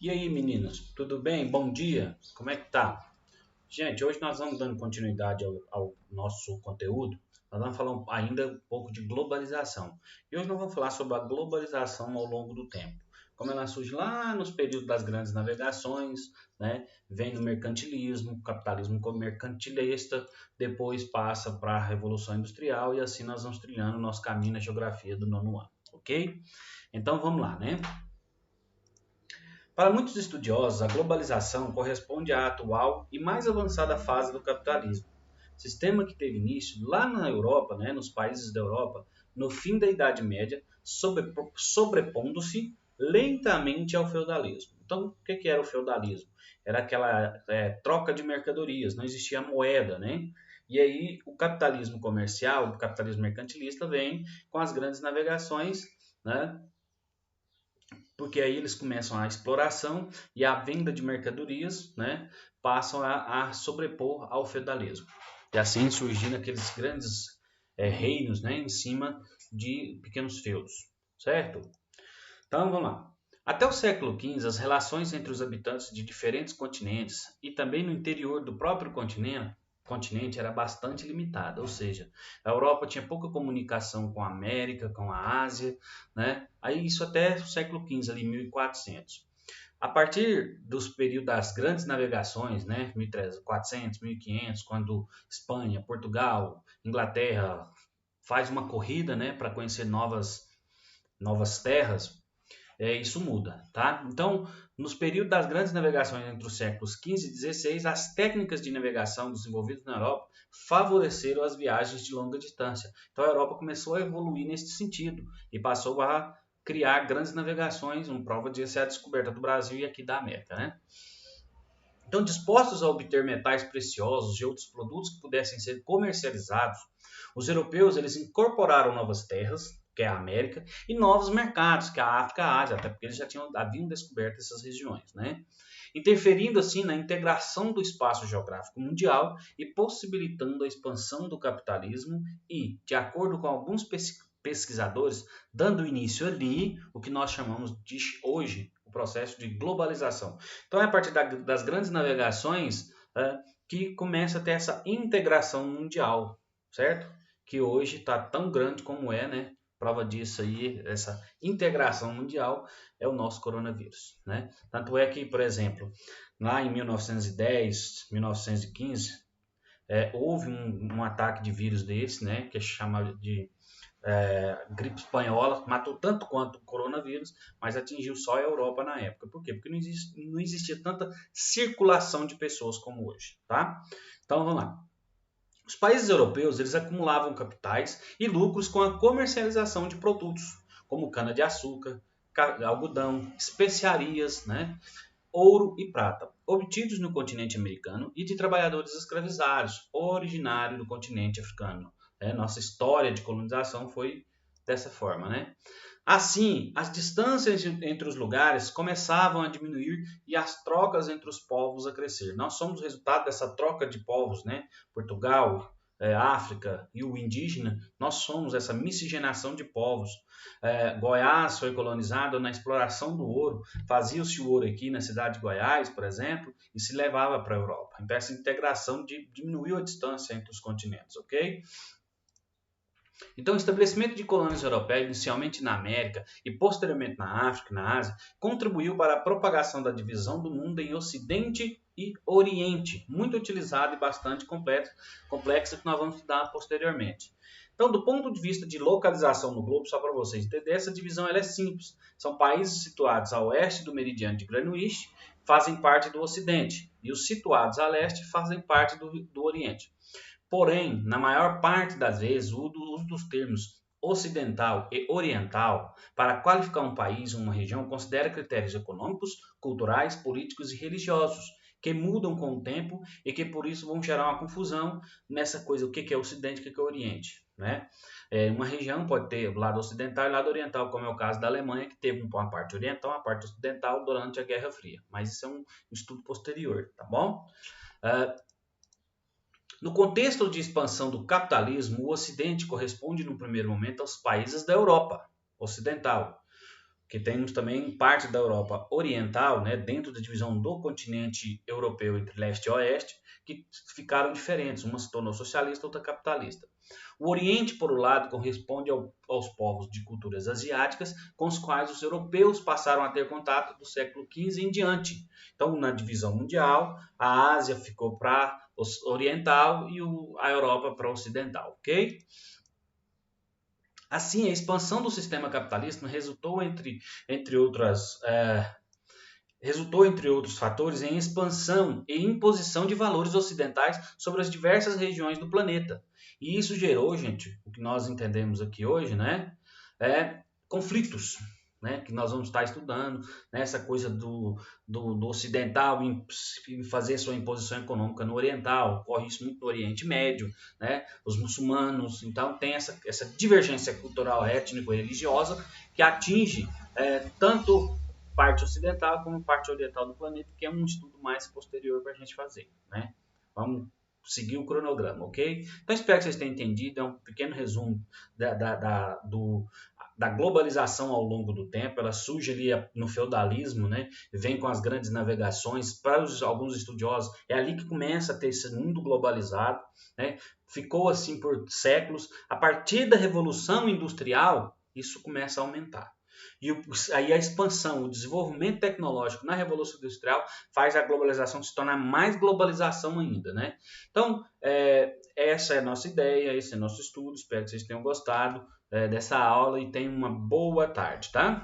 E aí, meninos, tudo bem? Bom dia, como é que tá? Gente, hoje nós vamos dando continuidade ao nosso conteúdo. Nós vamos falar ainda um pouco de globalização. E hoje nós vamos falar sobre a globalização ao longo do tempo. Como ela surge lá nos períodos das grandes navegações, né? Vem no mercantilismo, capitalismo mercantilista, depois passa para a Revolução Industrial e assim nós vamos trilhando o nosso caminho na geografia do nono ano, ok? Então vamos lá, né? Para muitos estudiosos, a globalização corresponde à atual e mais avançada fase do capitalismo, sistema que teve início lá na Europa, né, nos países da Europa, no fim da Idade Média, sobrepondo-se lentamente ao feudalismo. Então, o que era o feudalismo? Era aquela troca de mercadorias, não existia moeda, né? E aí o capitalismo comercial, o capitalismo mercantilista vem com as grandes navegações, né? Porque aí eles começam a exploração e a venda de mercadorias, né, passam a sobrepor ao feudalismo. E assim surgindo aqueles grandes reinos, né, em cima de pequenos feudos, certo? Então vamos lá. Até o século XV, as relações entre os habitantes de diferentes continentes e também no interior do próprio continente era bastante limitada, ou seja, a Europa tinha pouca comunicação com a América, com a Ásia, né? Aí isso até o século XV, ali 1400. A partir dos períodos das grandes navegações, né, 1400, 1500, quando Espanha, Portugal, Inglaterra faz uma corrida, né, para conhecer novas terras, isso muda, tá? Então, nos períodos das grandes navegações entre os séculos XV e XVI, as técnicas de navegação desenvolvidas na Europa favoreceram as viagens de longa distância. Então, a Europa começou a evoluir nesse sentido e passou a criar grandes navegações, uma prova disso é a descoberta do Brasil e aqui da América, né? Então, dispostos a obter metais preciosos e outros produtos que pudessem ser comercializados, os europeus eles incorporaram novas terras, que é a América, e novos mercados, que é a África e a Ásia, até porque eles haviam descoberto essas regiões, né? Interferindo assim na integração do espaço geográfico mundial e possibilitando a expansão do capitalismo e, de acordo com alguns pesquisadores, dando início ali o que nós chamamos de hoje o processo de globalização. Então é a partir das grandes navegações que começa a ter essa integração mundial, certo? Que hoje está tão grande como é, né? Prova disso aí, essa integração mundial, é o nosso coronavírus, né? Tanto é que, por exemplo, lá em 1910, 1915, houve um ataque de vírus desse, né? Que é chamado de gripe espanhola, matou tanto quanto o coronavírus, mas atingiu só a Europa na época. Por quê? Porque não existia tanta circulação de pessoas como hoje, tá? Então vamos lá. Os países europeus eles acumulavam capitais e lucros com a comercialização de produtos, como cana-de-açúcar, algodão, especiarias, né? Ouro e prata, obtidos no continente americano e de trabalhadores escravizados, originários do continente africano. Nossa história de colonização foi dessa forma, né? Assim, as distâncias entre os lugares começavam a diminuir e as trocas entre os povos a crescer. Nós somos resultado dessa troca de povos, né? Portugal, África e o indígena, nós somos essa miscigenação de povos. Goiás foi colonizado na exploração do ouro, fazia-se o ouro aqui na cidade de Goiás, por exemplo, e se levava para a Europa. Então essa integração diminuiu a distância entre os continentes, ok? Então, o estabelecimento de colônias europeias, inicialmente na América e posteriormente na África e na Ásia, contribuiu para a propagação da divisão do mundo em Ocidente e Oriente, muito utilizada e bastante complexa, que nós vamos estudar posteriormente. Então, do ponto de vista de localização no globo, só para vocês entenderem, essa divisão ela é simples. São países situados a oeste do meridiano de Greenwich, fazem parte do Ocidente, e os situados a leste fazem parte do Oriente. Porém, na maior parte das vezes, o uso dos termos ocidental e oriental para qualificar um país ou uma região considera critérios econômicos, culturais, políticos e religiosos que mudam com o tempo e que por isso vão gerar uma confusão nessa coisa, o que é Ocidente e o que é Oriente, né? Uma região pode ter o lado ocidental e o lado oriental, como é o caso da Alemanha, que teve uma parte oriental, uma parte ocidental durante a Guerra Fria. Mas isso é um estudo posterior, tá bom? No contexto de expansão do capitalismo, o Ocidente corresponde, no primeiro momento, aos países da Europa Ocidental, que temos também parte da Europa Oriental, né, dentro da divisão do continente europeu entre leste e oeste, que ficaram diferentes. Uma se tornou socialista, outra capitalista. O Oriente, por um lado, corresponde aos povos de culturas asiáticas, com os quais os europeus passaram a ter contato do século XV em diante. Então, na divisão mundial, a Ásia ficou para oriental e a Europa para ocidental, ok? Assim, a expansão do sistema capitalista resultou, entre outros fatores, em expansão e imposição de valores ocidentais sobre as diversas regiões do planeta. E isso gerou, gente, o que nós entendemos aqui hoje, né, conflitos, né, que nós vamos estar estudando, né, essa coisa do ocidental em fazer sua imposição econômica no oriental, ocorre isso muito no Oriente Médio, né, os muçulmanos, então tem essa divergência cultural, étnico-religiosa que atinge tanto parte ocidental como parte oriental do planeta, que é um estudo mais posterior para a gente fazer, né? Vamos seguir o cronograma, ok? Então, espero que vocês tenham entendido. É um pequeno resumo da globalização ao longo do tempo. Ela surge ali no feudalismo, né? Vem com as grandes navegações. Para alguns estudiosos, é ali que começa a ter esse mundo globalizado, né? Ficou assim por séculos. A partir da Revolução Industrial, isso começa a aumentar. E aí a expansão, o desenvolvimento tecnológico na Revolução Industrial faz a globalização se tornar mais globalização ainda, né? Então, essa é a nossa ideia, esse é o nosso estudo. Espero que vocês tenham gostado dessa aula e tenham uma boa tarde, tá?